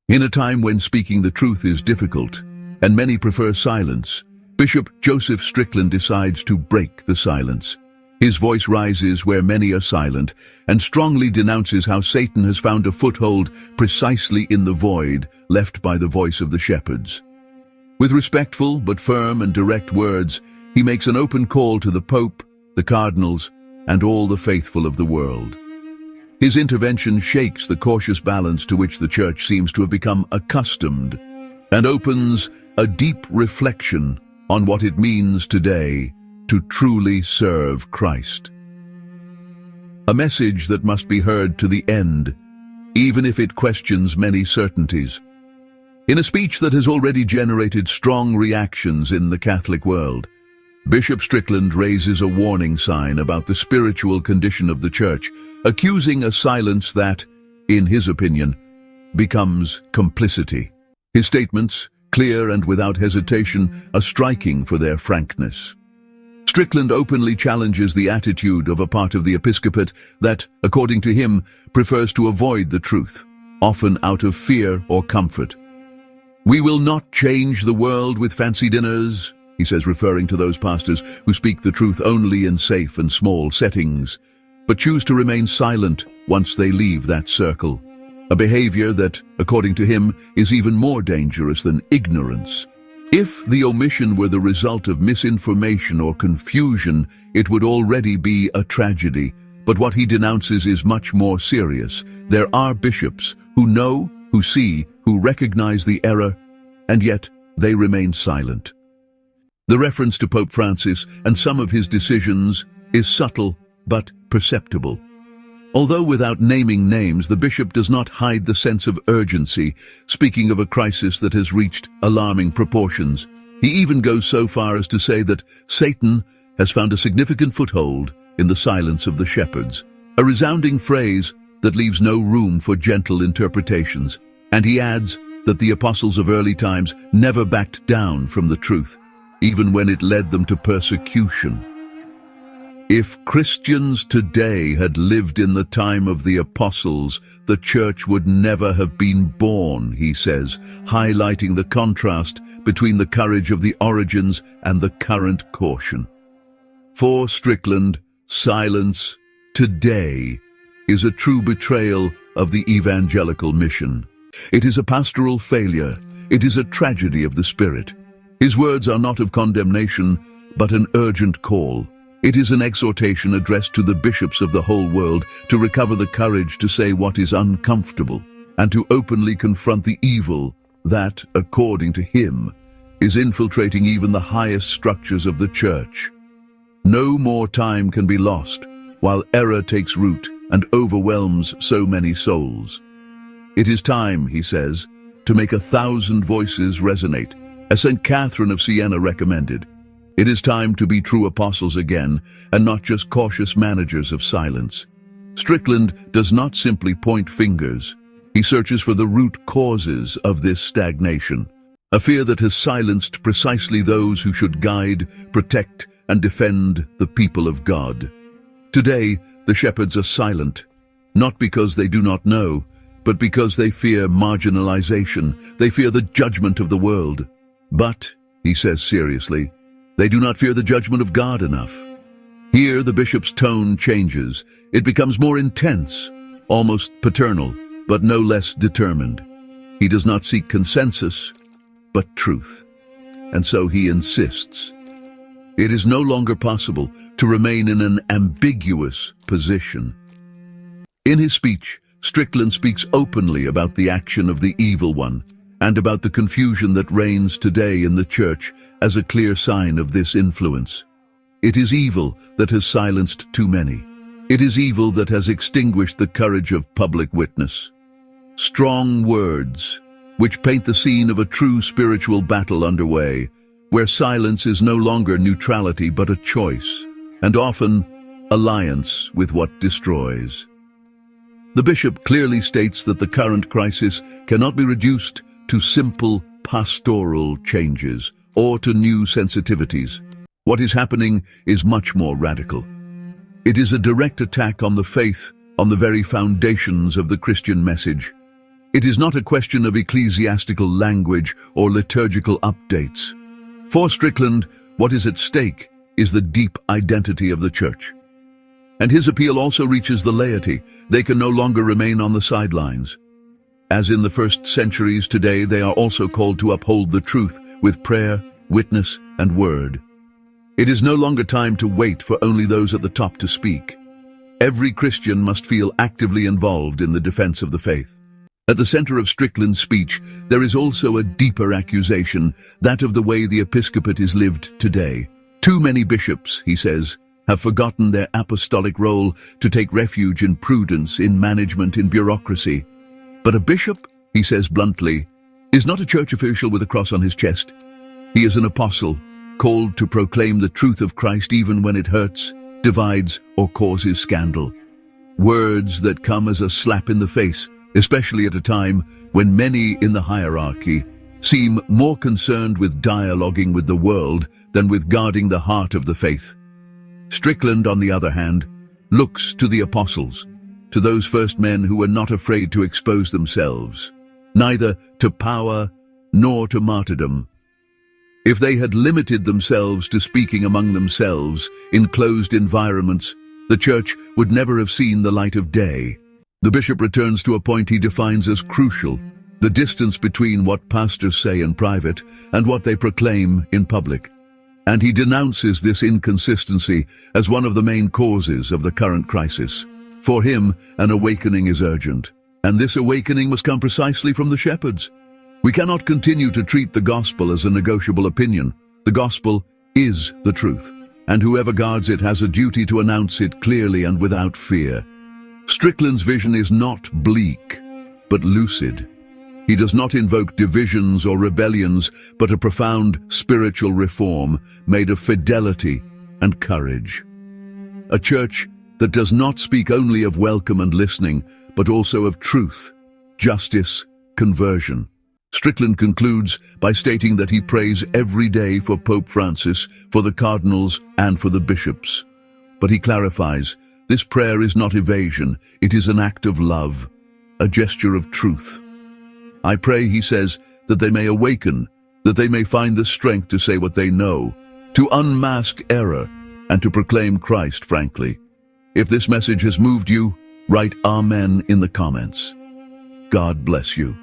In a time when speaking the truth is difficult, and many prefer silence, Bishop Joseph Strickland decides to break the silence. His voice rises where many are silent, and strongly denounces how Satan has found a foothold precisely in the void left by the voice of the shepherds. With respectful but firm and direct words, he makes an open call to the Pope, the cardinals, and all the faithful of the world. His intervention shakes the cautious balance to which the Church seems to have become accustomed, and opens a deep reflection on what it means today to truly serve Christ. A message that must be heard to the end, even if it questions many certainties. In a speech that has already generated strong reactions in the Catholic world, Bishop Strickland raises a warning sign about the spiritual condition of the Church, accusing a silence that, in his opinion, becomes complicity. His statements, clear and without hesitation, are striking for their frankness. Strickland openly challenges the attitude of a part of the episcopate that, according to him, prefers to avoid the truth, often out of fear or comfort. "We will not change the world with fancy dinners," he says, referring to those pastors who speak the truth only in safe and small settings, but choose to remain silent once they leave that circle. A behavior that, according to him, is even more dangerous than ignorance. If the omission were the result of misinformation or confusion, it would already be a tragedy. But what he denounces is much more serious. There are bishops who know, who see, who recognize the error, and yet they remain silent. The reference to Pope Francis and some of his decisions is subtle but perceptible. Although without naming names, the bishop does not hide the sense of urgency, speaking of a crisis that has reached alarming proportions. He even goes so far as to say that Satan has found a significant foothold in the silence of the shepherds, a resounding phrase that leaves no room for gentle interpretations. And he adds that the apostles of early times never backed down from the truth, even when it led them to persecution. If Christians today had lived in the time of the apostles, the Church would never have been born, he says, highlighting the contrast between the courage of the origins and the current caution. For Strickland, silence today is a true betrayal of the evangelical mission. It is a pastoral failure. It is a tragedy of the spirit. His words are not of condemnation, but an urgent call. It is an exhortation addressed to the bishops of the whole world to recover the courage to say what is uncomfortable and to openly confront the evil that, according to him, is infiltrating even the highest structures of the Church. No more time can be lost while error takes root and overwhelms so many souls. It is time, he says, to make 1,000 voices resonate, as St. Catherine of Siena recommended. It is time to be true apostles again, and not just cautious managers of silence. Strickland does not simply point fingers. He searches for the root causes of this stagnation, a fear that has silenced precisely those who should guide, protect, and defend the people of God. Today, the shepherds are silent, not because they do not know, but because they fear marginalization. They fear the judgment of the world. But, he says seriously, they do not fear the judgment of God enough. Here the bishop's tone changes. It becomes more intense, almost paternal, but no less determined. He does not seek consensus, but truth. And so he insists. It is no longer possible to remain in an ambiguous position. In his speech, Strickland speaks openly about the action of the evil one, and about the confusion that reigns today in the Church as a clear sign of this influence. It is evil that has silenced too many. It is evil that has extinguished the courage of public witness. Strong words, which paint the scene of a true spiritual battle underway, where silence is no longer neutrality but a choice, and often alliance with what destroys. The bishop clearly states that the current crisis cannot be reduced to simple pastoral changes or to new sensitivities. What is happening is much more radical. It is a direct attack on the faith, on the very foundations of the Christian message. It is not a question of ecclesiastical language or liturgical updates. For Strickland, what is at stake is the deep identity of the Church. And his appeal also reaches the laity. They can no longer remain on the sidelines. As in the first centuries, today they are also called to uphold the truth with prayer, witness, and word. It is no longer time to wait for only those at the top to speak. Every Christian must feel actively involved in the defense of the faith. At the center of Strickland's speech, there is also a deeper accusation, that of the way the episcopate is lived today. Too many bishops, he says, have forgotten their apostolic role to take refuge in prudence, in management, in bureaucracy. But a bishop, he says bluntly, is not a church official with a cross on his chest. He is an apostle, called to proclaim the truth of Christ even when it hurts, divides, or causes scandal. Words that come as a slap in the face, especially at a time when many in the hierarchy seem more concerned with dialoguing with the world than with guarding the heart of the faith. Strickland, on the other hand, looks to the apostles, to those first men who were not afraid to expose themselves, neither to power nor to martyrdom. If they had limited themselves to speaking among themselves in closed environments, the Church would never have seen the light of day. The bishop returns to a point he defines as crucial: the distance between what pastors say in private and what they proclaim in public. And he denounces this inconsistency as one of the main causes of the current crisis. For him, an awakening is urgent, and this awakening must come precisely from the shepherds. We cannot continue to treat the gospel as a negotiable opinion. The gospel is the truth, and whoever guards it has a duty to announce it clearly and without fear. Strickland's vision is not bleak, but lucid. He does not invoke divisions or rebellions, but a profound spiritual reform made of fidelity and courage. A church that does not speak only of welcome and listening, but also of truth, justice, conversion. Strickland concludes by stating that he prays every day for Pope Francis, for the cardinals, and for the bishops. But he clarifies, this prayer is not evasion, it is an act of love, a gesture of truth. I pray, he says, that they may awaken, that they may find the strength to say what they know, to unmask error, and to proclaim Christ frankly. If this message has moved you, write Amen in the comments. God bless you.